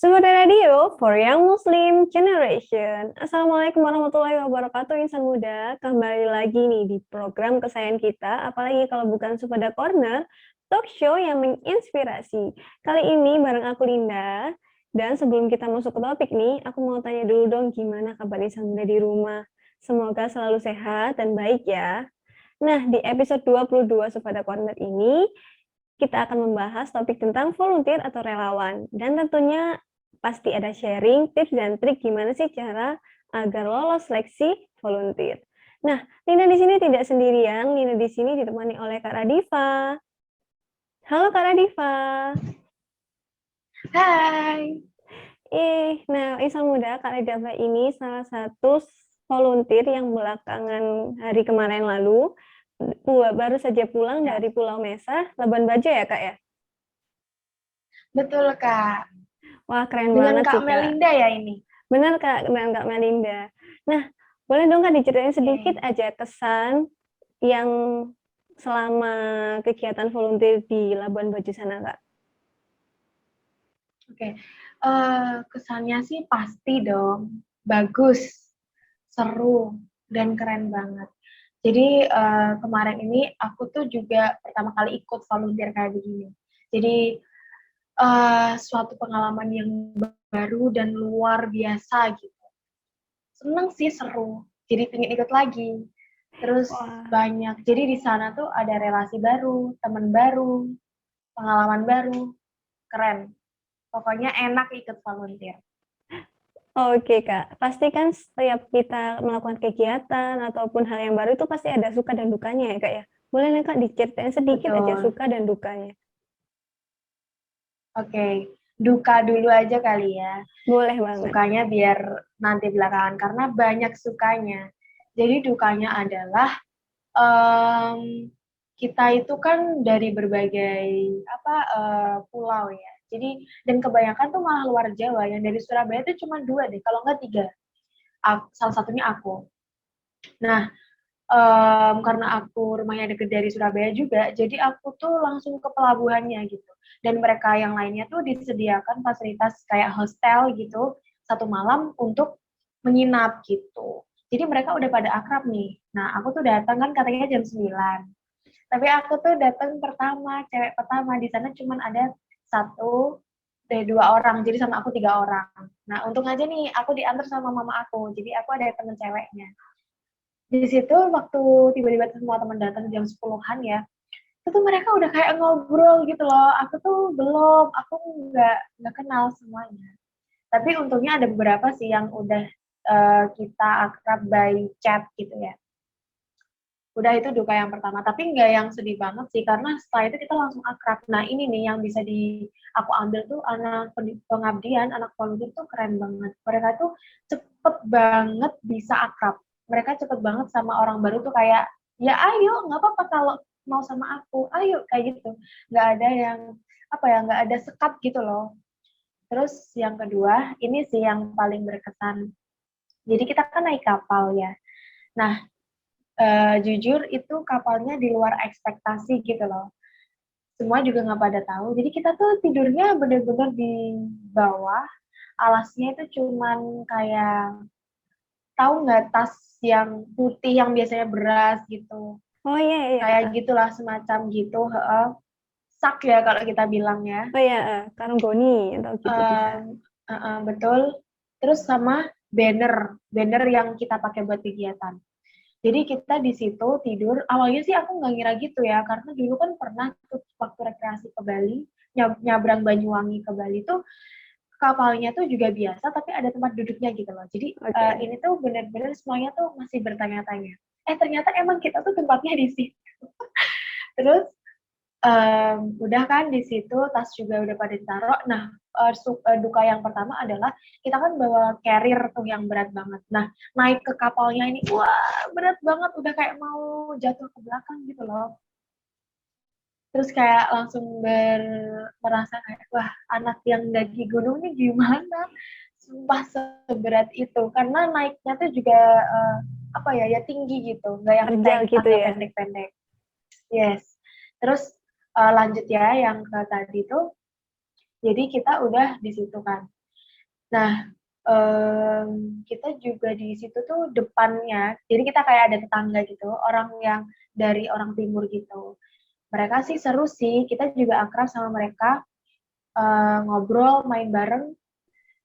Suara Radio for Young Muslim Generation. Assalamualaikum warahmatullahi wabarakatuh, insan muda. Kembali lagi nih di program kesayangan kita, apalagi kalau bukan Supeda Corner, talk show yang menginspirasi. Kali ini bareng aku Linda, dan sebelum kita masuk ke topik nih, aku mau tanya dulu dong gimana kabar insan muda di rumah. Semoga selalu sehat dan baik ya. Nah, di episode 22 Supeda Corner ini, kita akan membahas topik tentang volunteer atau relawan. Dan tentunya pasti ada sharing tips dan trik gimana sih cara agar lolos seleksi volunteer. Nah, Lina di sini tidak sendirian. Lina di sini ditemani oleh Kak Radifa. Halo Kak Radifa. Hai. Nah insan muda, Kak Radifa ini salah satu volunteer yang belakangan hari kemarin lalu baru saja pulang Ya, dari Pulau Mesa, Labuan Bajo ya Kak ya? betul Kak. Wah keren Dengan banget Kak sih Kak. Melinda ya ini. Benar Kak, dengan Kak Melinda. Nah, boleh dong Kak diceritain sedikit Oke. aja kesan yang selama kegiatan volunteer di Labuan Bajo sana Kak? Oke. Kesannya sih pasti dong. Bagus, seru, dan keren banget. Jadi kemarin ini aku tuh juga pertama kali ikut volunteer kayak begini. Jadi suatu pengalaman yang baru dan luar biasa gitu. Seneng sih, seru. Jadi pengen ikut lagi. Terus Wah, banyak. Jadi di sana tuh ada relasi baru, teman baru, pengalaman baru, keren. Pokoknya enak ikut volunteer. oke Kak. Pasti kan setiap kita melakukan kegiatan ataupun hal yang baru itu pasti ada suka dan dukanya ya Kak ya? Boleh nih Kak diceritain sedikit aja Betul. suka dan dukanya? Oke, duka dulu aja kali ya. Boleh banget. Sukanya biar nanti belakangan, karena banyak sukanya. Jadi dukanya adalah kita itu kan dari berbagai pulau ya. Jadi dan kebanyakan tuh malah luar Jawa. Yang dari Surabaya itu cuma 2 deh, kalau nggak 3. Salah satunya aku. Nah, karena aku rumahnya deket dari Surabaya juga, jadi aku tuh langsung ke pelabuhannya gitu. Dan mereka yang lainnya tuh disediakan fasilitas kayak hostel gitu, 1 malam untuk menginap gitu. Jadi mereka udah pada akrab nih. Nah, aku tuh datang kan katanya jam 9. Tapi aku tuh datang pertama, cewek pertama. Di sana cuman ada 2 orang, jadi sama aku 3 orang. Nah, untung aja nih, aku diantar sama mama aku. Jadi aku ada temen ceweknya. Di situ waktu tiba-tiba semua teman datang jam 10-an ya, itu tuh mereka udah kayak ngobrol gitu loh. Aku tuh belum, aku nggak kenal semuanya. Tapi untungnya ada beberapa sih yang udah kita akrab by chat gitu ya. Udah, itu duka yang pertama. Tapi nggak yang sedih banget sih, karena setelah itu kita langsung akrab. Nah ini nih yang bisa aku ambil tuh, anak pengabdian, anak volunteer tuh keren banget. Mereka tuh cepet banget bisa akrab. Mereka cepet banget sama orang baru tuh kayak, ya ayo, nggak apa-apa kalau mau sama aku, ayo, kayak gitu. Nggak ada yang, nggak ada sekat gitu loh. Terus yang kedua, ini sih yang paling berkesan. Jadi kita kan naik kapal ya. Nah, jujur itu kapalnya di luar ekspektasi gitu loh. Semua juga nggak pada tahu. Jadi kita tuh tidurnya bener-bener di bawah. Alasnya itu cuman kayak, tahu nggak, tas yang putih yang biasanya beras gitu. Oh iya, iya Kayak Kak. gitulah, semacam gitu. Sak ya kalau kita bilang ya. Oh iya, karunggoni atau gitu bisa. Betul. Terus sama banner yang kita pakai buat kegiatan. Jadi kita di situ tidur, awalnya sih aku nggak ngira gitu ya, karena dulu kan pernah tuh waktu rekreasi ke Bali, nyabrang Banyuwangi ke Bali tuh, kapalnya tuh juga biasa, tapi ada tempat duduknya gitu loh. Jadi Oke. ini tuh benar-benar semuanya tuh masih bertanya-tanya. Ternyata emang kita tuh tempatnya di situ. Terus udah kan di situ, tas juga udah pada ditaruh. Nah, duka yang pertama adalah kita kan bawa carrier tuh yang berat banget. Nah, naik ke kapalnya ini, wah berat banget, udah kayak mau jatuh ke belakang gitu loh. Terus kayak langsung merasa kayak, wah, anak yang daki gunung ini gimana? Sumpah seberat itu. Karena naiknya tuh juga ya tinggi gitu, nggak yang Terjal naik gitu tangga ya. pendek-pendek. Yes. Terus lanjut ya yang ke tadi tuh, jadi kita udah di situ kan. Nah, kita juga di situ tuh depannya, jadi kita kayak ada tetangga gitu, orang yang dari orang timur gitu. Mereka sih seru sih, kita juga akrab sama mereka, ngobrol, main bareng,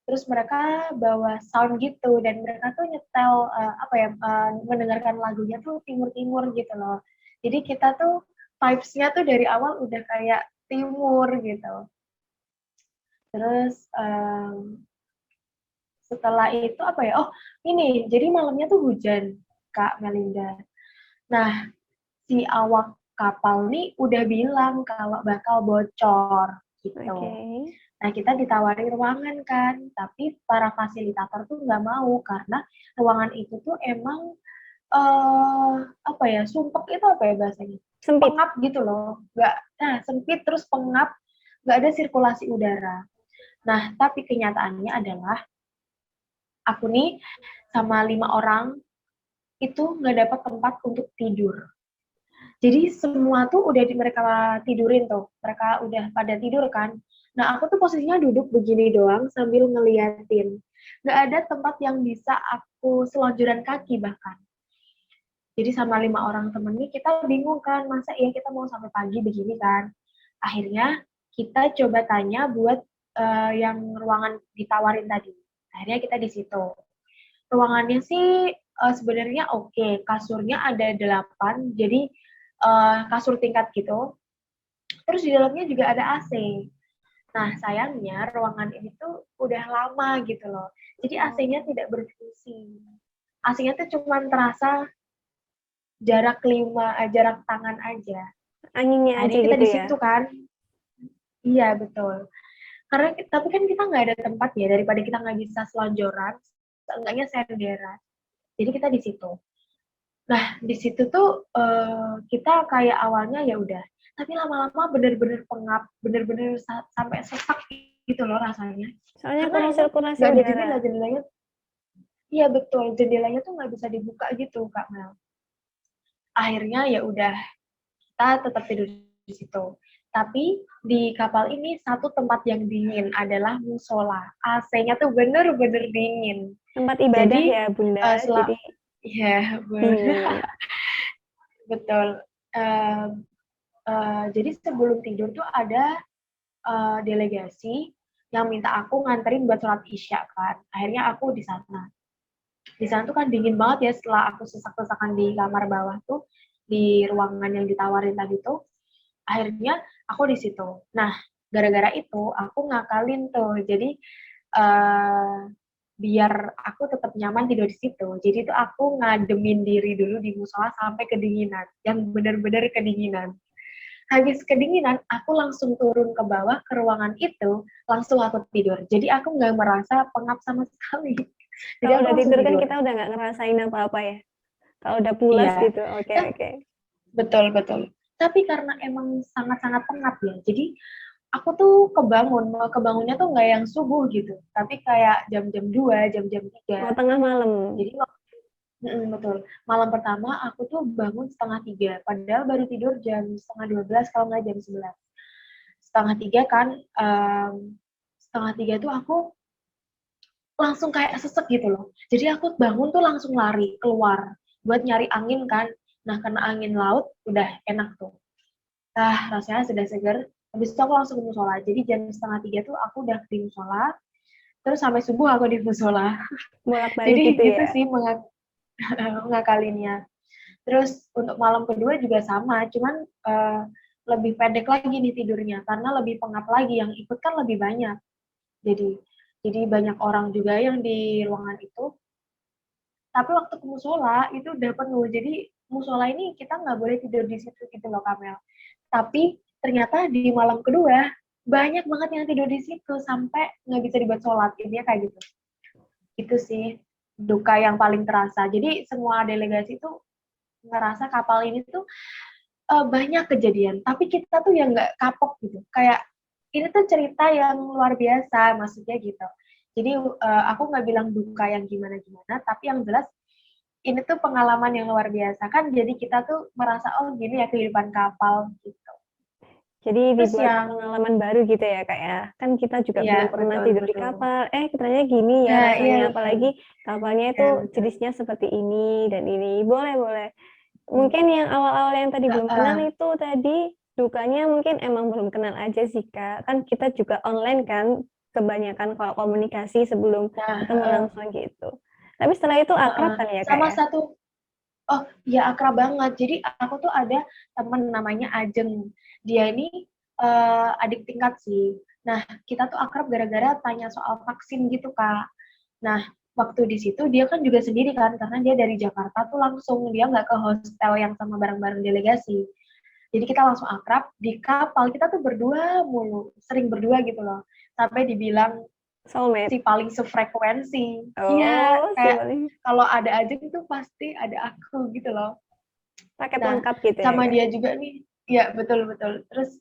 terus mereka bawa sound gitu, dan mereka tuh nyetel, mendengarkan lagunya tuh timur-timur gitu loh. Jadi kita tuh vibes-nya tuh dari awal udah kayak timur gitu. Terus, setelah itu apa ya, oh ini, jadi malamnya tuh hujan, Kak Melinda. Nah, si awak kapal nih udah bilang kalau bakal bocor, Oke. gitu. Nah, kita ditawari ruangan kan, tapi para fasilitator tuh nggak mau, karena ruangan itu tuh emang, sumpek itu apa ya bahasanya? Sempit. Pengap gitu loh, sempit terus pengap, nggak ada sirkulasi udara. Nah, tapi kenyataannya adalah aku nih sama 5 orang itu nggak dapat tempat untuk tidur. Jadi semua tuh udah mereka tidurin tuh, mereka udah pada tidur kan. Nah aku tuh posisinya duduk begini doang sambil ngeliatin. Nggak ada tempat yang bisa aku selonjoran kaki bahkan. Jadi sama 5 orang temen nih kita bingung kan, masa iya kita mau sampai pagi begini kan. Akhirnya kita coba tanya buat yang ruangan ditawarin tadi. Akhirnya kita di situ. Ruangannya sih sebenarnya oke, kasurnya ada 8, jadi kasur tingkat gitu. Terus di dalamnya juga ada AC. Nah, sayangnya ruangan ini tuh udah lama gitu loh. Jadi AC-nya tidak berfungsi. AC-nya tuh cuma terasa jarak tangan aja. Anginnya aja Akhirnya kita gitu di ya. situ kan. Iya, betul. Karena tapi kan kita nggak ada tempat ya, daripada kita nggak bisa selonjoran, seenggaknya senderan. Jadi kita di situ. Nah, di situ tuh kita kayak awalnya ya udah, tapi lama-lama bener-bener pengap, bener-bener sampai sesak gitu loh rasanya. Soalnya Karena kurang emang sirkulasi nggak ada udara. jendelanya. Iya betul, jendelanya tuh nggak bisa dibuka gitu, Kak Mel. Akhirnya ya udah, kita tetap tidur di situ. Tapi di kapal ini satu tempat yang dingin adalah musola. AC-nya tuh bener-bener dingin. Tempat ibadah Jadi ya, Bunda. Jadi ya, dingin. betul. Jadi sebelum tidur tuh ada delegasi yang minta aku nganterin buat sholat isya kan. Akhirnya aku di sana. Di sana tuh kan dingin banget ya, setelah aku sesak-sesakan di kamar bawah tuh, di ruangan yang ditawarin tadi tuh, akhirnya aku di situ. Nah, gara-gara itu aku ngakalin tuh. Jadi biar aku tetap nyaman tidur di situ. Jadi itu aku ngademin diri dulu di musola sampai kedinginan, yang benar-benar kedinginan. Habis kedinginan, aku langsung turun ke bawah ke ruangan itu, langsung aku tidur. Jadi aku nggak merasa pengap sama sekali. Jadi Kalau aku udah langsung tidur kan tidur. kita udah nggak ngerasain apa-apa ya. Kalau udah pulas Iya, gitu, oke nah, oke. betul betul. Tapi karena emang sangat-sangat pengap ya, jadi aku tuh kebangunnya tuh nggak yang subuh gitu, tapi kayak jam-jam 2, jam-jam 3. Oh, tengah malam. Jadi betul. Malam pertama aku tuh bangun setengah 3, padahal baru tidur jam setengah 12 kalau nggak jam 11. Setengah 3 kan, setengah 3 tuh aku langsung kayak sesek gitu loh. Jadi aku bangun tuh langsung lari keluar buat nyari angin kan. Nah, karena angin laut udah enak tuh. Rasanya sudah seger. Habis itu aku langsung ke musola. Jadi jam setengah 3 tuh aku udah di musola. Terus sampai subuh aku di musola. Bolak-balik Jadi gitu gitu ya. sih ngakalinnya. Terus untuk malam kedua juga sama, cuman lebih pendek lagi nih tidurnya karena lebih pengap lagi, yang ikut kan lebih banyak. Jadi jadi banyak orang juga yang di ruangan itu. Tapi waktu ke musola itu udah penuh. Jadi musola ini kita nggak boleh tidur di situ gitu loh, Kamel. Tapi ternyata di malam kedua banyak banget yang tidur di situ sampai nggak bisa dibuat sholat. Intinya kayak gitu. Itu sih duka yang paling terasa. Jadi semua delegasi itu ngerasa kapal ini tuh banyak kejadian, tapi kita tuh yang nggak kapok gitu. Kayak ini tuh cerita yang luar biasa, maksudnya gitu. Jadi aku nggak bilang duka yang gimana-gimana, tapi yang jelas ini tuh pengalaman yang luar biasa kan. Jadi kita tuh merasa oh gini ya kehidupan kapal gitu. Jadi Terus dibuat yang pengalaman baru gitu ya Kak ya. Kan kita juga iya belum pernah betul tidur di betul. kapal, ternyata gini ya Nah, iya rasanya. betul. Apalagi kapalnya itu Iya betul. jenisnya seperti ini dan ini. Boleh, boleh. Hmm. Mungkin yang awal-awal yang tadi belum kenal Heeh. itu tadi dukanya mungkin emang belum kenal aja sih Kak. Kan kita juga online kan kebanyakan kalau komunikasi sebelum Nah, ketemu langsung gitu. Tapi setelah itu akrab heeh. kan ya Kak Sama ya? satu, oh ya akrab banget. Jadi aku tuh ada temen namanya Ajeng. Dia ini adik tingkat sih. Nah, kita tuh akrab gara-gara tanya soal vaksin gitu, Kak. Nah, waktu di situ dia kan juga sendiri kan, karena dia dari Jakarta tuh langsung, dia nggak ke hostel yang sama bareng-bareng delegasi. Jadi kita langsung akrab, di kapal kita tuh berdua mulu, sering berdua gitu loh. Sampai dibilang Soulmate. si paling sefrekuensi. Iya, Oh, kayak paling kalau ada Ajeng itu pasti ada aku gitu loh. paket Nah, lengkap gitu ya sama Kak? dia juga nih, ya betul-betul. Terus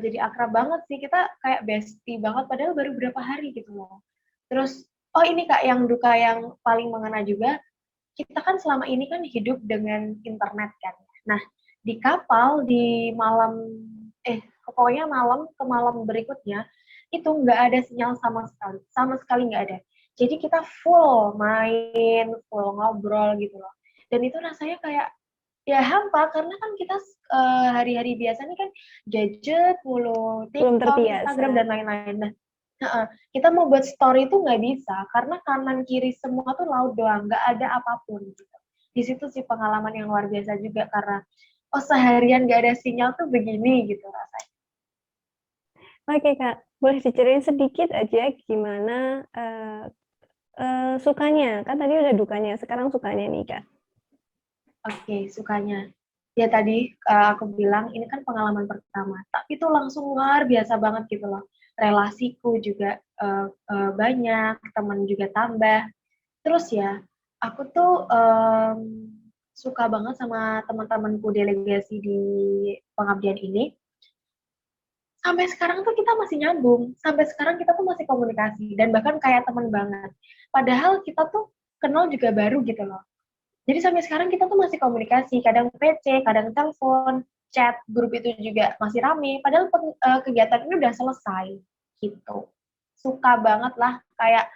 jadi akrab banget sih, kita kayak bestie banget, padahal baru berapa hari gitu loh. Terus, oh ini Kak, yang duka yang paling mengena juga, kita kan selama ini kan hidup dengan internet kan. Nah, di kapal, di malam, pokoknya malam ke malam berikutnya, itu nggak ada sinyal sama sekali nggak ada. Jadi kita full main, full ngobrol gitu loh. Dan itu rasanya kayak ya hampa karena kan kita hari-hari biasa nih kan gadget mulu, Belum TikTok, Instagram terbiasa. dan lain-lain. Nah, kita mau buat story itu nggak bisa karena kanan kiri semua tuh laut doang, nggak ada apapun gitu. Di situ sih pengalaman yang luar biasa juga karena oh seharian nggak ada sinyal tuh begini gitu rasanya. Oke Kak, boleh diceritain sedikit aja gimana sukanya? Kan tadi udah dukanya, sekarang sukanya nih Kak. Oke, sukanya. Ya tadi aku bilang ini kan pengalaman pertama, tapi itu langsung luar biasa banget gitu loh. Relasiku juga banyak, teman juga tambah. Terus ya, aku tuh suka banget sama teman-temanku delegasi di pengabdian ini. Sampai sekarang tuh kita masih nyambung, sampai sekarang kita tuh masih komunikasi, dan bahkan kayak teman banget. Padahal kita tuh kenal juga baru gitu loh. Jadi sampai sekarang kita tuh masih komunikasi, kadang PC, kadang telepon, chat, grup itu juga masih rame, padahal kegiatan ini udah selesai, gitu. Suka banget lah, kayak,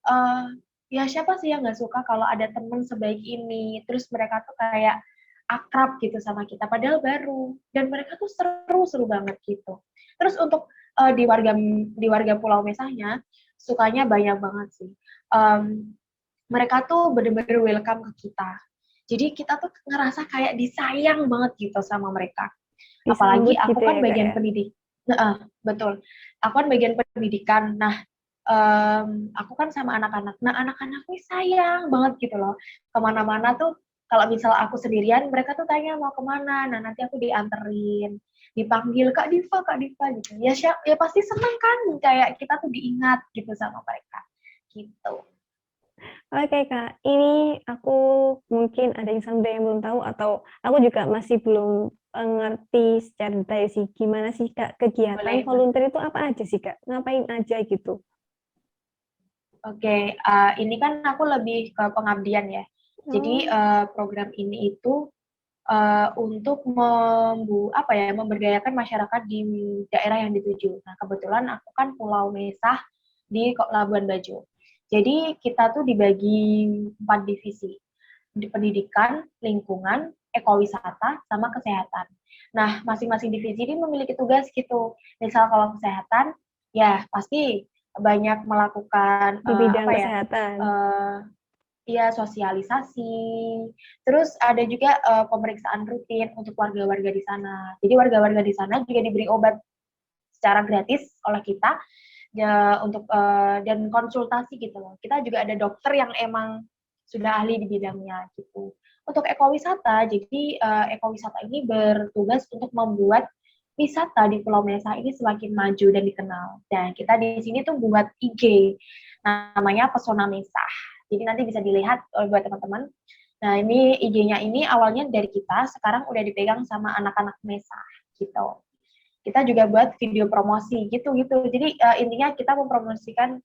uh, ya siapa sih yang nggak suka kalau ada temen sebaik ini, terus mereka tuh kayak akrab gitu sama kita, padahal baru, dan mereka tuh seru-seru banget gitu. Terus untuk di warga Pulau Mesahnya, sukanya banyak banget sih. Um, Mereka tuh bener-bener welcome ke kita. Jadi kita tuh ngerasa kayak disayang banget gitu sama mereka. Apalagi Disambut aku gitu kan ya Kak bagian ya. pendidik. Betul. Aku kan bagian pendidikan. Nah, aku kan sama anak-anak. Nah, anak-anak nih sayang banget gitu loh. Kemana-mana tuh, kalau misal aku sendirian, mereka tuh tanya mau kemana. Nah, nanti aku dianterin, dipanggil Kak Diva gitu. Ya, ya pasti seneng kan, kayak kita tuh diingat gitu sama mereka. Gitu. Oke Kak, ini aku mungkin ada yang sampai yang belum tahu atau aku juga masih belum ngerti secara detail sih gimana sih Kak kegiatan Boleh. volunteer itu apa aja sih Kak? Ngapain aja gitu? Oke, ini kan aku lebih ke pengabdian ya. Jadi Oh, program ini itu untuk memberdayakan masyarakat di daerah yang dituju. Nah, kebetulan aku kan Pulau Mesah di Labuan Bajo. Jadi kita tuh dibagi 4 divisi, di pendidikan, lingkungan, ekowisata, sama kesehatan. Nah, masing-masing divisi ini memiliki tugas gitu. Misal kalau kesehatan, ya pasti banyak melakukan di bidang kesehatan. uh, ya sosialisasi. Terus ada juga pemeriksaan rutin untuk warga-warga di sana. Jadi warga-warga di sana juga diberi obat secara gratis oleh kita ya untuk dan konsultasi gitu loh. Kita juga ada dokter yang emang sudah ahli di bidangnya gitu. Untuk ekowisata, jadi ekowisata ini bertugas untuk membuat wisata di Pulau Mesa ini semakin maju dan dikenal. Dan kita di sini tuh buat IG, namanya Pesona Mesa. Jadi nanti bisa dilihat buat teman-teman. Nah ini IG-nya ini awalnya dari kita, sekarang udah dipegang sama anak-anak Mesa gitu. Kita juga buat video promosi gitu-gitu. Jadi intinya kita mempromosikan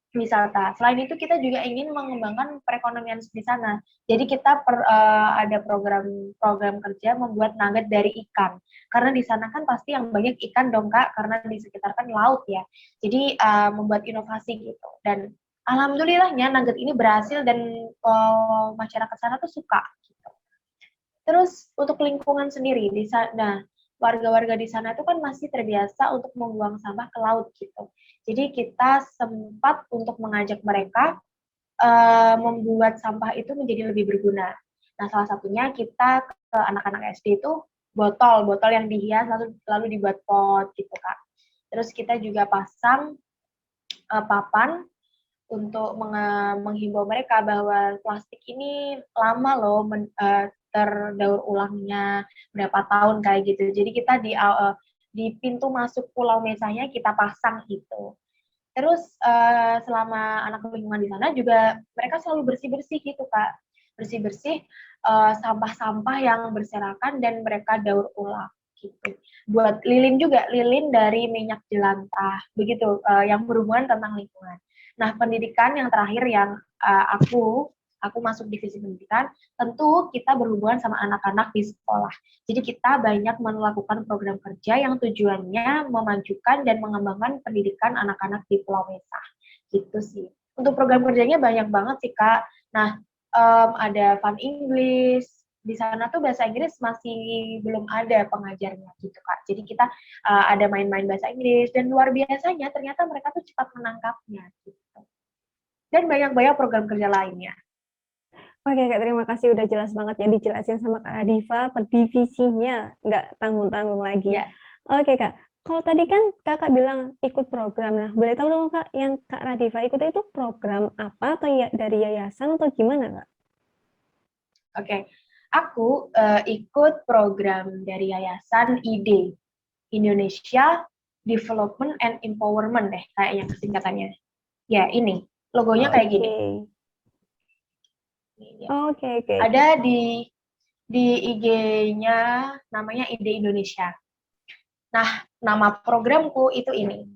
wisata. Selain itu kita juga ingin mengembangkan perekonomian di sana. Jadi kita ada program kerja membuat nugget dari ikan. Karena di sana kan pasti yang banyak ikan dong Kak, karena di sekitar kan laut ya. Jadi membuat inovasi gitu. Dan alhamdulillahnya nugget ini berhasil dan masyarakat sana tuh suka. Gitu. Terus untuk lingkungan sendiri di sana, warga-warga di sana itu kan masih terbiasa untuk membuang sampah ke laut gitu. Jadi kita sempat untuk mengajak mereka membuat sampah itu menjadi lebih berguna. Nah, salah satunya kita ke anak-anak SD itu botol yang dihias lalu dibuat pot gitu Kak. Terus kita juga pasang papan untuk menghimbau mereka bahwa plastik ini lama loh terdaur ulangnya berapa tahun kayak gitu. Jadi kita di pintu masuk Pulau Mesanya kita pasang itu. Terus selama anak lingkungan di sana juga mereka selalu bersih-bersih gitu Kak. Bersih-bersih sampah-sampah yang berserakan dan mereka daur ulang gitu. Buat lilin juga, lilin dari minyak jelantah, begitu yang berhubungan tentang lingkungan. Nah, pendidikan yang terakhir yang aku masuk divisi pendidikan, tentu kita berhubungan sama anak-anak di sekolah. Jadi kita banyak melakukan program kerja yang tujuannya memajukan dan mengembangkan pendidikan anak-anak di Pulau Mesa. Gitu sih. Untuk program kerjanya banyak banget sih Kak. Nah, ada Fun English, di sana tuh bahasa Inggris masih belum ada pengajarnya gitu Kak. Jadi kita ada main-main bahasa Inggris dan luar biasanya ternyata mereka tuh cepat menangkapnya gitu. Dan banyak-banyak program kerja lainnya. Oke Kak, terima kasih udah jelas banget ya dijelasin sama Kak Adifa per divisinya, nggak tanggung-tanggung lagi. Ya. Oke Kak, kalau tadi kan Kakak bilang ikut program, nah boleh tahu dong Kak, yang Kak Radifa ikut itu program apa atau ya dari yayasan atau gimana Kak? Oke, aku ikut program dari Yayasan ID, Indonesia Development and Empowerment deh, kayaknya singkatannya. Ya, ini. Logonya kayak gini. Oke. Ada di IG-nya namanya ID Indonesia. Nah, nama programku itu ini.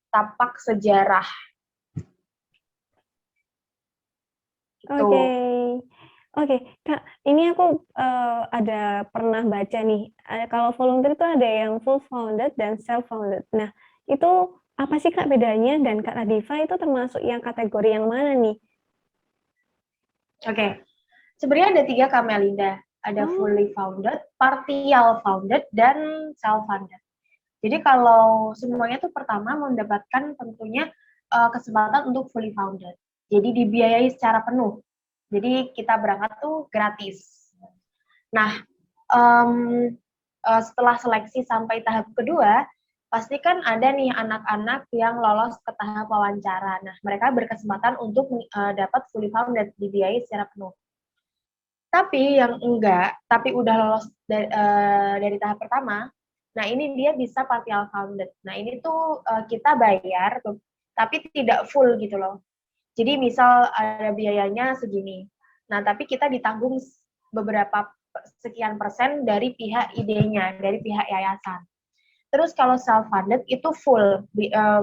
Tapak Sejarah. Gitu. Oke, Kak, ini aku ada pernah baca nih, kalau volunteer itu ada yang full founded dan self founded. Nah, itu apa sih Kak bedanya dan Kak Radifa itu termasuk yang kategori yang mana nih? Oke, sebenarnya ada 3 Kak Melinda. Ada fully founded, partial founded, dan self funded. Jadi kalau semuanya tuh pertama mendapatkan tentunya kesempatan untuk fully founded. Jadi dibiayai secara penuh. Jadi kita berangkat tuh gratis. Nah, setelah seleksi sampai tahap kedua, pasti kan ada nih anak-anak yang lolos ke tahap wawancara. Nah, mereka berkesempatan untuk dapat fully founded, dibiayai secara penuh. Tapi yang enggak, tapi udah lolos dari tahap pertama, nah ini dia bisa partial founded. Nah ini tuh kita bayar, tapi tidak full gitu loh. Jadi misal ada biayanya segini, nah tapi kita ditanggung beberapa sekian persen dari pihak idenya, dari pihak yayasan. Terus kalau self funded itu full,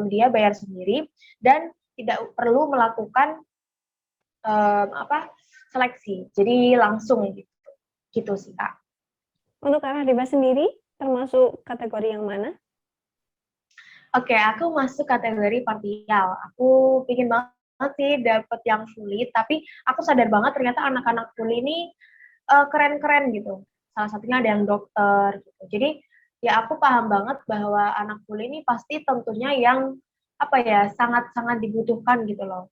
dia bayar sendiri dan tidak perlu melakukan seleksi. Jadi langsung gitu. Gitu sih, Kak. Untuk Kak Radifa sendiri termasuk kategori yang mana? Oke, aku masuk kategori partial. Aku pingin banget sih dapet yang fully, tapi aku sadar banget ternyata anak-anak fully ini keren-keren gitu. Salah satunya ada yang dokter gitu. Jadi ya aku paham banget bahwa anak fully ini pasti tentunya yang sangat-sangat dibutuhkan gitu loh.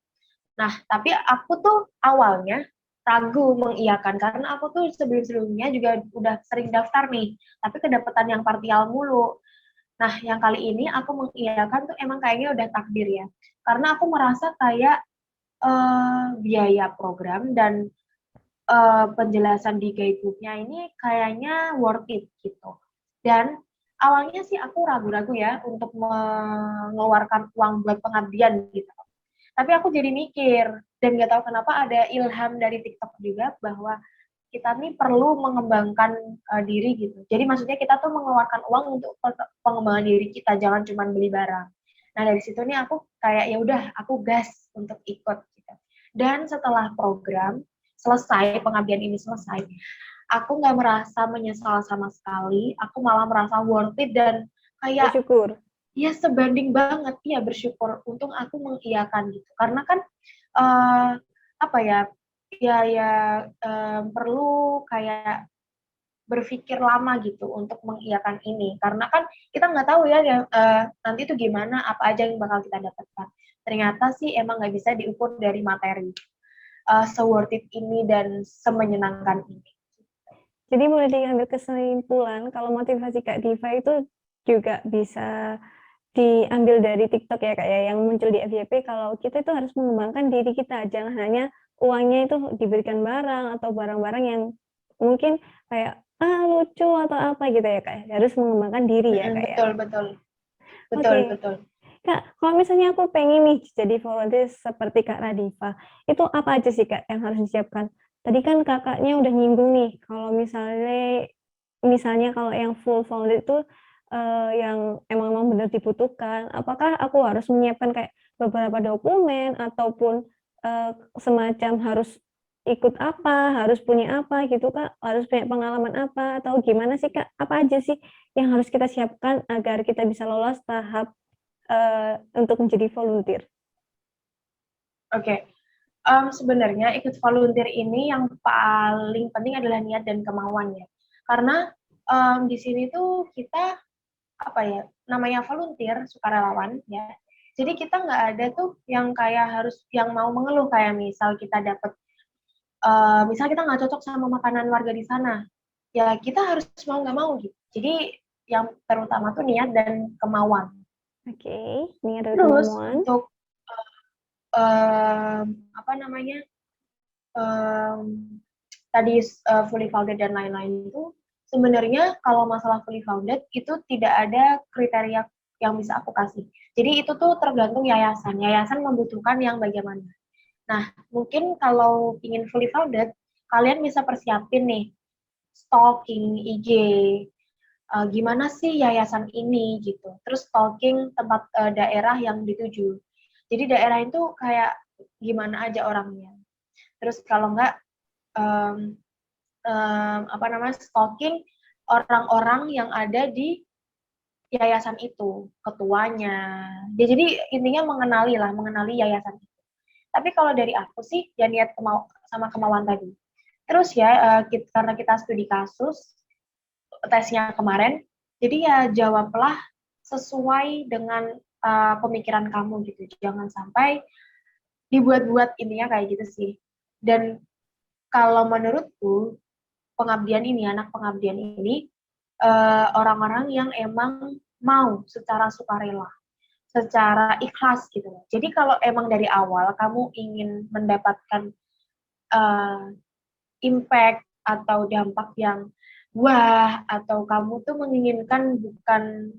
Nah, tapi aku tuh awalnya ragu mengiyakan karena aku tuh sebelum-sebelumnya juga udah sering daftar nih, tapi kedapatan yang partial mulu. Nah, yang kali ini aku mengiyakan tuh emang kayaknya udah takdir ya. Karena aku merasa kayak biaya program dan penjelasan di guidebook-nya ini kayaknya worth it gitu. Dan awalnya sih aku ragu-ragu ya untuk mengeluarkan uang buat pengabdian gitu. Tapi aku jadi mikir, dan nggak tahu kenapa ada ilham dari TikTok juga bahwa kita nih perlu mengembangkan diri gitu. Jadi maksudnya kita tuh mengeluarkan uang untuk pengembangan diri kita, jangan cuma beli barang. Nah dari situ nih aku kayak ya udah aku gas untuk ikut gitu. Dan setelah program selesai, pengabdian ini selesai, aku nggak merasa menyesal sama sekali, aku malah merasa worth it dan kayak Bersyukur. ya sebanding banget, ya bersyukur untung aku mengiyakan gitu. Karena kan uh, apa ya, perlu kayak berpikir lama gitu untuk mengiyakan ini. Karena kan kita nggak tahu ya nanti itu gimana, apa aja yang bakal kita dapatkan. Ternyata sih emang nggak bisa diukur dari materi. Se-worth it ini dan semenyenangkan ini. Jadi boleh diambil kesimpulan kalau motivasi Kak Diva itu juga bisa diambil dari TikTok ya Kak ya, yang muncul di FYP kalau kita itu harus mengembangkan diri kita, jangan hanya uangnya itu diberikan barang atau barang-barang yang mungkin kayak lucu atau apa gitu ya Kak, harus mengembangkan diri ya Kak ya. Betul, betul. Betul, Oke. betul. Kak, kalau misalnya aku pengen nih jadi volunteer seperti Kak Radifa, itu apa aja sih Kak yang harus disiapkan? Tadi kan kakaknya udah nyinggung nih, kalau misalnya kalau yang full volunteer itu yang emang benar dibutuhkan, apakah aku harus menyiapkan kayak beberapa dokumen ataupun semacam harus ikut apa, harus punya apa gitu Kak, harus punya pengalaman apa, atau gimana sih Kak? Apa aja sih yang harus kita siapkan agar kita bisa lolos tahap untuk menjadi volunteer? Oke. Sebenarnya ikut volunteer ini yang paling penting adalah niat dan kemauan ya. Karena di sini tuh kita apa ya, namanya volunteer, sukarelawan ya. Jadi kita nggak ada tuh yang kayak harus yang mau mengeluh kayak misal kita dapat misal kita nggak cocok sama makanan warga di sana, ya kita harus mau nggak mau gitu. Jadi yang terutama tuh niat dan kemauan. Oke, niat dan Terus kemampuan. untuk apa namanya um, tadi fully founded dan lain-lain itu sebenarnya kalau masalah fully founded itu tidak ada kriteria yang bisa aku kasih. Jadi itu tuh tergantung yayasan. Yayasan membutuhkan yang bagaimana. Nah, mungkin kalau ingin fully founded, kalian bisa persiapin nih stalking IG, gimana sih yayasan ini gitu. Terus stalking tempat daerah yang dituju. Jadi daerah itu kayak gimana aja orangnya. Terus kalau enggak um, apa namanya stalking orang-orang yang ada di yayasan itu, ketuanya. Ya, jadi intinya mengenali yayasan itu. Tapi kalau dari aku sih, ya niat sama kemauan tadi. Terus ya, karena kita studi kasus, tesnya kemarin, jadi ya jawablah sesuai dengan pemikiran kamu gitu. Jangan sampai dibuat-buat intinya kayak gitu sih. Dan kalau menurutku, anak pengabdian ini, orang-orang yang emang mau secara sukarela, secara ikhlas gitu. Jadi kalau emang dari awal kamu ingin mendapatkan uh, impact atau dampak yang wah, atau kamu tuh menginginkan bukan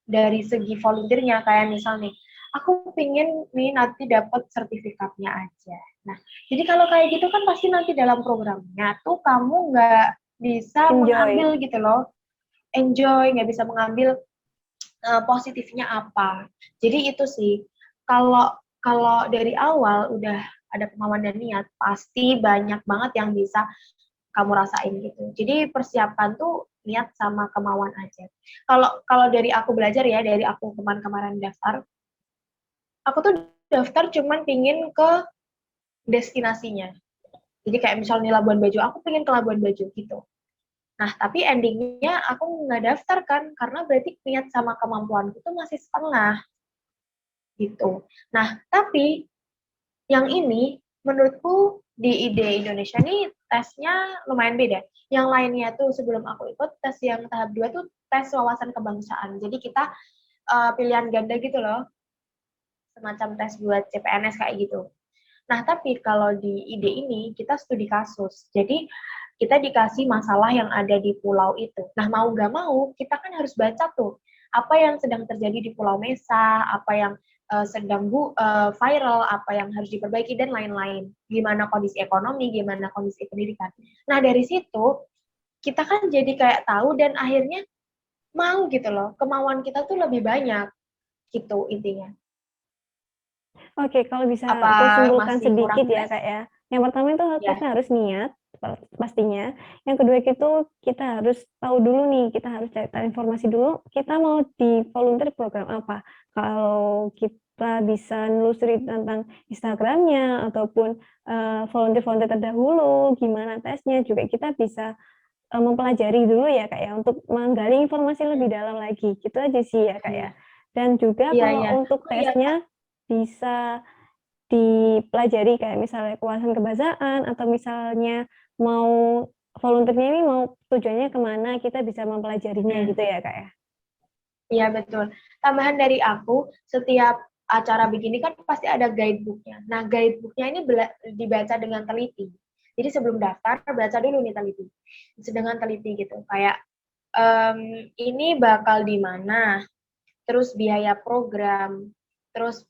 dari segi volunteernya, kayak misalnya, aku pingin nih nanti dapat sertifikatnya aja. Nah, jadi kalau kayak gitu kan pasti nanti dalam programnya tuh kamu nggak bisa Enjoy. mengambil gitu loh, enjoy, nggak bisa mengambil positifnya apa. Jadi itu sih, kalau kalau dari awal udah ada kemauan dan niat, pasti banyak banget yang bisa kamu rasain gitu. Jadi persiapan tuh niat sama kemauan aja. Kalau kalau dari aku belajar ya, dari aku kemarin daftar, aku tuh daftar cuman pingin ke destinasinya. Jadi kayak misalnya Labuan Bajo, aku pengen ke Labuan Bajo gitu. Nah, tapi endingnya aku nggak daftar kan, karena berarti niat sama kemampuanku tuh masih setengah gitu. Nah, tapi yang ini menurutku di ide Indonesia nih tesnya lumayan beda. Yang lainnya tuh sebelum aku ikut tes yang tahap 2 tuh tes wawasan kebangsaan. Jadi kita pilihan ganda gitu loh, semacam tes buat CPNS kayak gitu. Nah, tapi kalau di ide ini kita studi kasus. Jadi kita dikasih masalah yang ada di pulau itu. Nah, mau nggak mau, kita kan harus baca tuh apa yang sedang terjadi di Pulau Mesa, apa yang sedang viral, apa yang harus diperbaiki, dan lain-lain. Gimana kondisi ekonomi, gimana kondisi pendidikan. Nah, dari situ, kita kan jadi kayak tahu dan akhirnya mau gitu loh. Kemauan kita tuh lebih banyak, gitu intinya. Oke, kalau bisa Apa aku simpulkan masih kurang sedikit ya, jelas? Kak, ya. Yang pertama itu Ya. kita harus niat, pastinya. Yang kedua itu kita harus tahu dulu nih, kita harus cari tahu informasi dulu, kita mau di volunteer program apa. Kalau kita bisa nelusuri tentang Instagram-nya ataupun, volunteer-volunteer terdahulu, gimana tesnya, juga kita bisa, mempelajari dulu ya, Kak, ya, untuk menggali informasi lebih Hmm, dalam lagi, gitu aja sih ya, Kak, ya. iya. Dan juga Iya, kalau iya. untuk Oh iya, Kak. tesnya bisa dipelajari kayak misalnya kewawasan kebangsaan atau misalnya mau volunteer-nya ini mau tujuannya kemana kita bisa mempelajarinya Hmm. gitu ya, Kak, ya? Iya, betul. Tambahan dari aku, setiap acara begini kan pasti ada guidebook-nya. Nah, guidebook-nya ini dibaca dengan teliti. Jadi sebelum daftar, baca dulu nih teliti. Dengan teliti gitu. Kayak, ini bakal di mana, terus biaya program, terus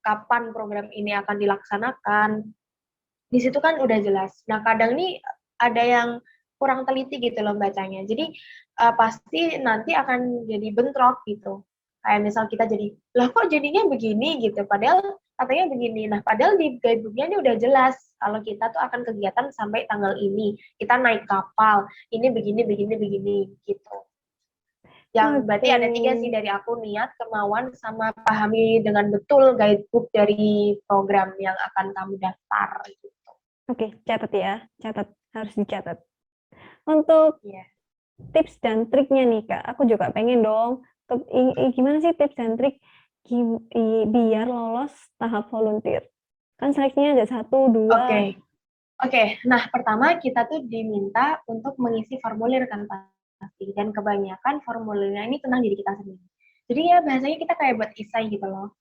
kapan program ini akan dilaksanakan, di situ kan udah jelas. Nah, kadang nih ada yang kurang teliti gitu loh bacanya. Jadi pasti nanti akan jadi bentrok gitu. Kayak misal kita jadi, lah kok jadinya begini gitu. Padahal katanya begini. Nah, padahal di guidebook-nya ini udah jelas kalau kita tuh akan kegiatan sampai tanggal ini. Kita naik kapal, ini begini, begini, begini gitu. Yang berarti Oke. ada 3 sih dari aku, niat, kemauan, sama pahami dengan betul guidebook dari program yang akan kamu daftar gitu. Oke, catat ya, catat, harus dicatat. Untuk Iya. tips dan triknya nih, Kak, aku juga pengen dong, gimana sih tips dan trik biar lolos tahap volunteer? Kan seleksinya ada 1, 2. Oke. Oke, nah pertama kita tuh diminta untuk mengisi formulir kan pasti, dan kebanyakan formulirnya ini tentang diri kita sendiri. Jadi ya biasanya kita kayak buat esai gitu loh.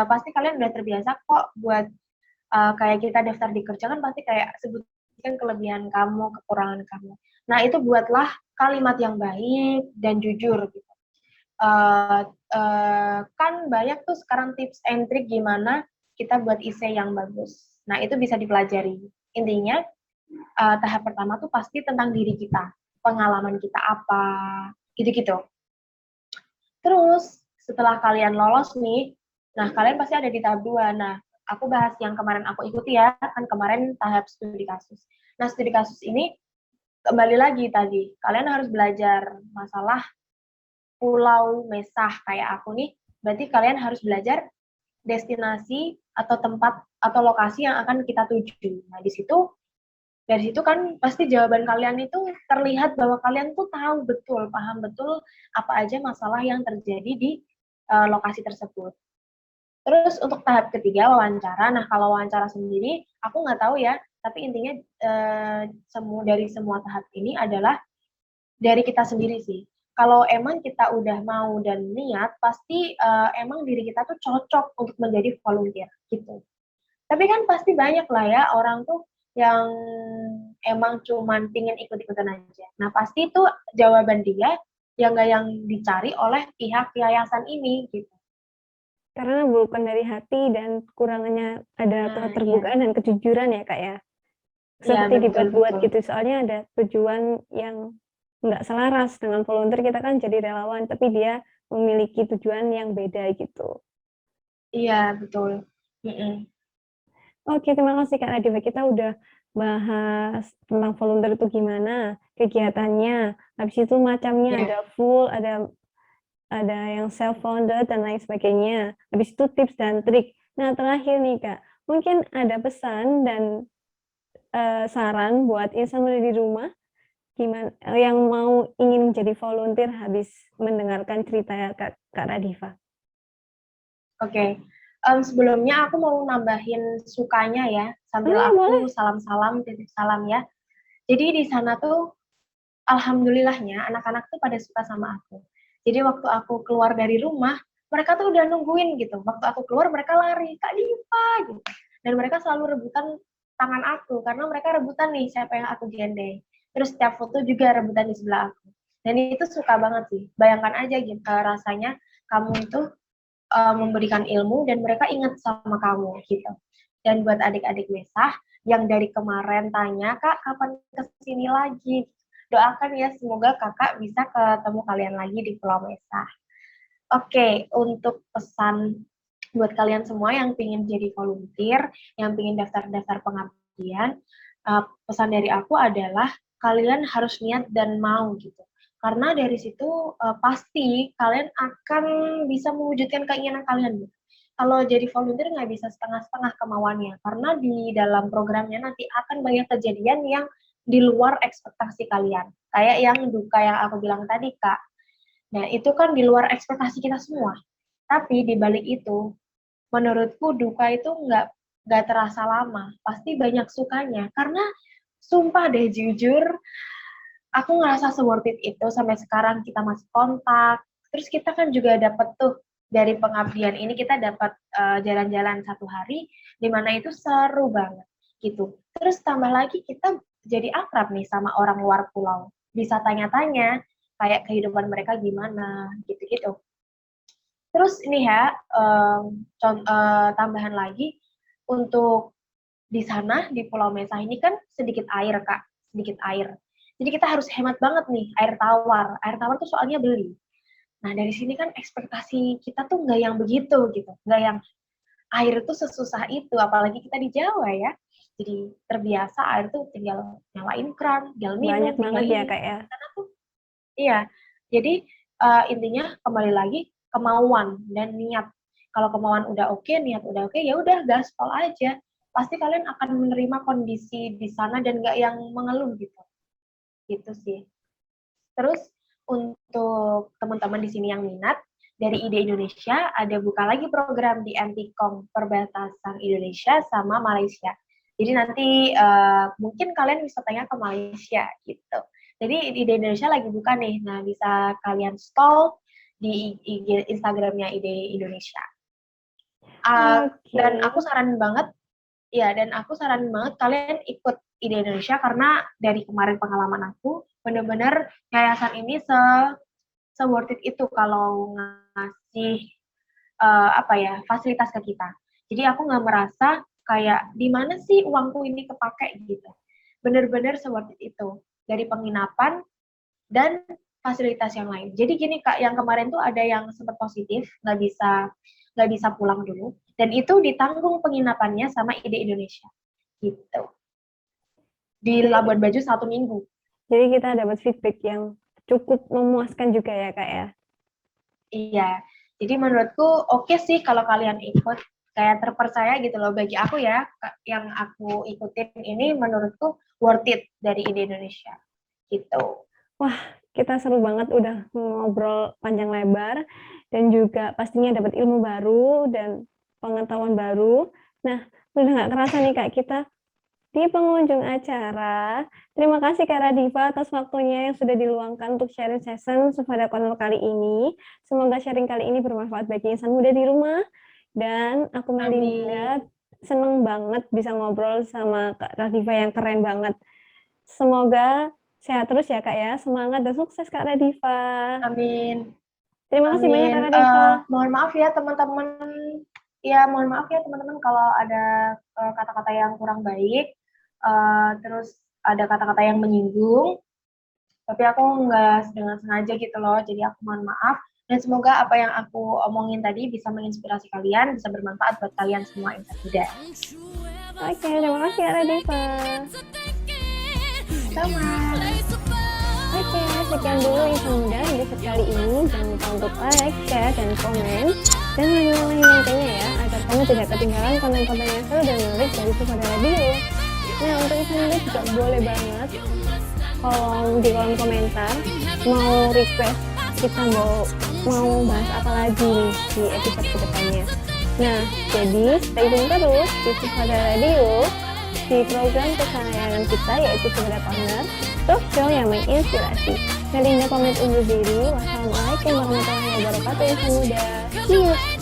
Pasti kalian udah terbiasa kok buat kayak kita daftar di kerja kan pasti kayak sebutkan kelebihan kamu, kekurangan kamu. Nah itu buatlah kalimat yang baik dan jujur gitu. Kan banyak tuh sekarang tips and trick gimana kita buat essay yang bagus. Nah itu bisa dipelajari. Intinya tahap pertama tuh pasti tentang diri kita, pengalaman kita apa, gitu-gitu. Terus setelah kalian lolos nih, nah kalian pasti ada di tahap 2. Nah, aku bahas yang kemarin aku ikuti ya, kan kemarin tahap studi kasus. Nah, studi kasus ini kembali lagi tadi, kalian harus belajar masalah pulau mesah kayak aku nih, berarti kalian harus belajar destinasi atau tempat atau lokasi yang akan kita tuju. Nah, dari situ kan pasti jawaban kalian itu terlihat bahwa kalian tuh tahu betul, paham betul apa aja masalah yang terjadi di lokasi tersebut. Terus untuk tahap ketiga wawancara, nah kalau wawancara sendiri aku nggak tahu ya, tapi intinya dari semua tahap ini adalah dari kita sendiri sih. Kalau emang kita udah mau dan niat, pasti emang diri kita tuh cocok untuk menjadi volunteer gitu. Tapi kan pasti banyak lah ya orang tuh yang emang cuman pingin ikut-ikutan aja. Nah pasti itu jawaban dia yang nggak yang dicari oleh pihak yayasan ini gitu. Karena bukan dari hati dan kurangnya ada Nah iya, keterbukaan dan kejujuran ya, Kak, ya? iya Seperti betul dibuat-buat betul. gitu, soalnya ada tujuan yang nggak selaras dengan volunteer kita kan jadi relawan, tapi dia memiliki tujuan yang beda gitu. Iya betul. Mm-mm. Oke, terima kasih Kak Nadira, kita udah bahas tentang volunteer itu gimana, kegiatannya, habis itu macamnya Ya, ada full, ada yang self-founded dan lain sebagainya, habis itu tips dan trik. Nah, terakhir nih Kak, mungkin ada pesan dan saran buat insan muda di rumah gimana yang mau ingin menjadi volunteer habis mendengarkan cerita Kak Radifa? oke. Sebelumnya aku mau nambahin sukanya ya, Oh sambil ya boleh. aku salam-salam, titip salam ya. Jadi di sana tuh alhamdulillahnya anak-anak tuh pada suka sama aku. Jadi waktu aku keluar dari rumah, mereka tuh udah nungguin gitu. Waktu aku keluar mereka lari, Kak Diva gitu. Dan mereka selalu rebutan tangan aku karena mereka rebutan nih siapa yang aku gendeng. Terus setiap foto juga rebutan di sebelah aku. Dan itu suka banget sih. Bayangkan aja gitu rasanya kamu itu memberikan ilmu dan mereka ingat sama kamu gitu. Dan buat adik-adik Mesah yang dari kemarin tanya, Kak kapan kesini lagi? Doakan ya semoga kakak bisa ketemu kalian lagi di Pulau Mesah. Oke, untuk pesan buat kalian semua yang pingin jadi volunteer, yang pingin daftar-daftar pengabdian, pesan dari aku adalah kalian harus niat dan mau gitu. Karena dari situ pasti kalian akan bisa mewujudkan keinginan kalian gitu. Kalau jadi volunteer nggak bisa setengah-setengah kemauannya, karena di dalam programnya nanti akan banyak kejadian yang di luar ekspektasi kalian. Kayak yang duka yang aku bilang tadi, Kak. Nah, itu kan di luar ekspektasi kita semua. Tapi di balik itu, menurutku duka itu nggak terasa lama, pasti banyak sukanya. Karena sumpah deh jujur, aku ngerasa se-worth it itu sampai sekarang kita masih kontak. Terus kita kan juga dapat tuh dari pengabdian ini kita dapat jalan-jalan satu hari, di mana itu seru banget gitu. Terus tambah lagi kita jadi akrab nih sama orang luar pulau, bisa tanya-tanya kayak kehidupan mereka gimana gitu-gitu. Terus ini ya, tambahan lagi, untuk di sana, di Pulau Mesa ini kan sedikit air, Kak, sedikit air. Jadi kita harus hemat banget nih, air tawar. Air tawar tuh soalnya beli. Nah, dari sini kan ekspektasi kita tuh nggak yang begitu, gitu. Nggak yang air tuh sesusah itu, apalagi kita di Jawa ya. Jadi terbiasa air tuh tinggal nyalain keran, tinggal minum. Banyak banget ya, Kak ya? Karena tuh, iya, jadi intinya kembali lagi, kemauan dan niat. Kalau kemauan udah oke, niat udah oke, ya udah gaspol aja. Pasti kalian akan menerima kondisi di sana dan nggak yang mengeluh gitu. Gitu sih. Terus untuk teman-teman di sini yang minat, dari IDE Indonesia ada buka lagi program di Antikong perbatasan Indonesia sama Malaysia. Jadi nanti mungkin kalian bisa tanya ke Malaysia gitu. Jadi IDE Indonesia lagi buka nih, nah bisa kalian stalk di Instagramnya IDE Indonesia. Dan aku saranin banget, kalian ikut IDE Indonesia karena dari kemarin pengalaman aku, bener-bener yayasan ini se-worth it itu kalau ngasih fasilitas ke kita. Jadi aku nggak merasa kayak di mana sih uangku ini kepake gitu. Bener-bener se-worth it itu dari penginapan dan fasilitas yang lain. Jadi gini Kak, yang kemarin tuh ada yang sempat positif, nggak bisa pulang dulu, dan itu ditanggung penginapannya sama IDE Indonesia, gitu. Di Labuan Bajo 1 minggu. Jadi kita dapat feedback yang cukup memuaskan juga ya Kak ya? Iya, jadi menurutku oke sih kalau kalian ikut, kayak terpercaya gitu loh bagi aku ya, yang aku ikutin ini menurutku worth it dari IDE Indonesia, gitu. Wah, kita seru banget udah ngobrol panjang lebar dan juga pastinya dapat ilmu baru dan pengetahuan baru. Nah, udah nggak kerasa nih Kak, kita di penghujung acara. Terima kasih Kak Radifa atas waktunya yang sudah diluangkan untuk sharing session Sufada Corner kali ini. Semoga sharing kali ini bermanfaat bagi insan muda di rumah. Dan aku Melinda seneng banget bisa ngobrol sama Kak Radifa yang keren banget. Semoga sehat terus ya Kak ya, semangat dan sukses Kak Radifa. Amin. Terima kasih banyak Kak Radifa. Mohon maaf ya teman-teman kalau ada kata-kata yang kurang baik, terus ada kata-kata yang menyinggung, tapi aku nggak dengan sengaja gitu loh, jadi aku mohon maaf, dan semoga apa yang aku omongin tadi bisa menginspirasi kalian, bisa bermanfaat buat kalian semua insan muda. Oke, terima kasih Kak Radifa. Sama. Oke, sekian dulu insan muda di episode kali ini. Jangan lupa untuk like, share, dan komen. Dan nyalain loncengnya ya, agar kamu tidak ketinggalan konten-konten yang seru dan menarik dari Sufada Radio. Nah, untuk insan muda juga boleh banget di kolom komentar mau request kita mau bahas apa lagi nih di episode kedepannya. Nah, jadi stay tune terus di Sufada Radio di program kesayangan kita yaitu Sufada Corner, talk show yang menginspirasi. Melinda pamit undur diri. Wassalamualaikum warahmatullahi wabarakatuh insan muda. See you.